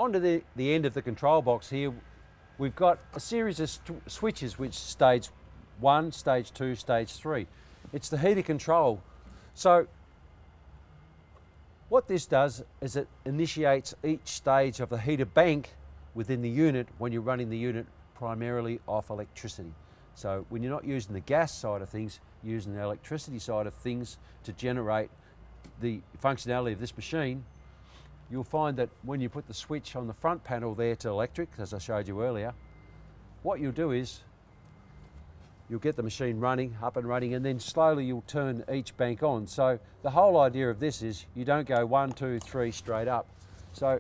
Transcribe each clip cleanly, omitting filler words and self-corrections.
onto the end of the control box here, we've got a series of switches which stage 1, stage 2, stage 3. It's the heater control. So what this does is it initiates each stage of the heater bank within the unit when you're running the unit primarily off electricity. So when you're not using the gas side of things, you're using the electricity side of things to generate the functionality of this machine, you'll find that when you put the switch on the front panel there to electric, as I showed you earlier, what you'll do is you'll get the machine running, up and running, and then slowly you'll turn each bank on. So the whole idea of this is you don't go 1, 2, 3 straight up. So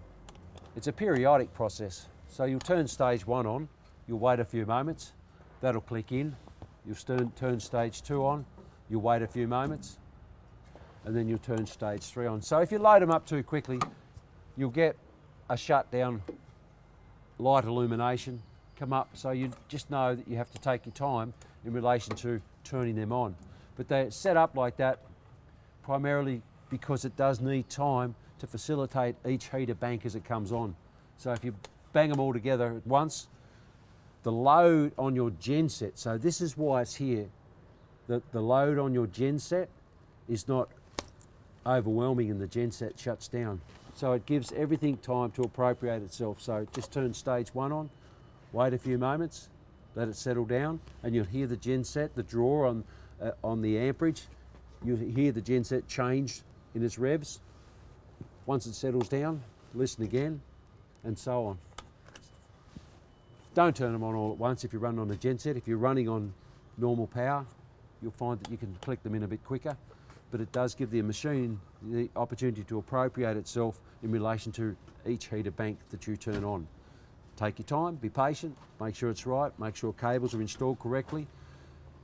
it's a periodic process. So you'll turn stage 1 on, you'll wait a few moments, that'll click in, you'll turn stage 2 on, you'll wait a few moments, and then you'll turn stage 3 on. So if you load them up too quickly, you'll get a shutdown light illumination come up, so you just know that you have to take your time in relation to turning them on. But they're set up like that primarily because it does need time to facilitate each heater bank as it comes on. So if you bang them all together at once, the load on your genset, so this is why it's here, the load on your genset is not overwhelming and the genset shuts down. So it gives everything time to appropriate itself. So just turn stage 1 on, wait a few moments, let it settle down, and you'll hear the genset, the draw on the amperage, you'll hear the genset change in its revs. Once it settles down, listen again, and so on. Don't turn them on all at once if you're running on a genset. If you're running on normal power, you'll find that you can click them in a bit quicker, but it does give the machine the opportunity to appropriate itself in relation to each heater bank that you turn on. Take your time, be patient, make sure it's right, make sure cables are installed correctly.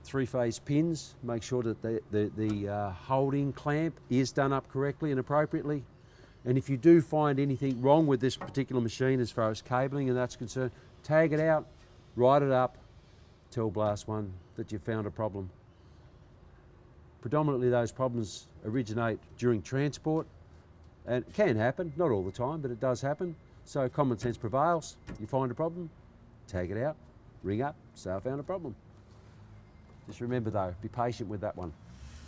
3-phase pins, make sure that the holding clamp is done up correctly and appropriately. And if you do find anything wrong with this particular machine as far as cabling and that's concerned, tag it out, write it up, tell BlastOne that you found a problem. Predominantly those problems originate during transport, and it can happen, not all the time, but it does happen. So common sense prevails. You find a problem, tag it out, ring up, say I found a problem. Just remember though, be patient with that one.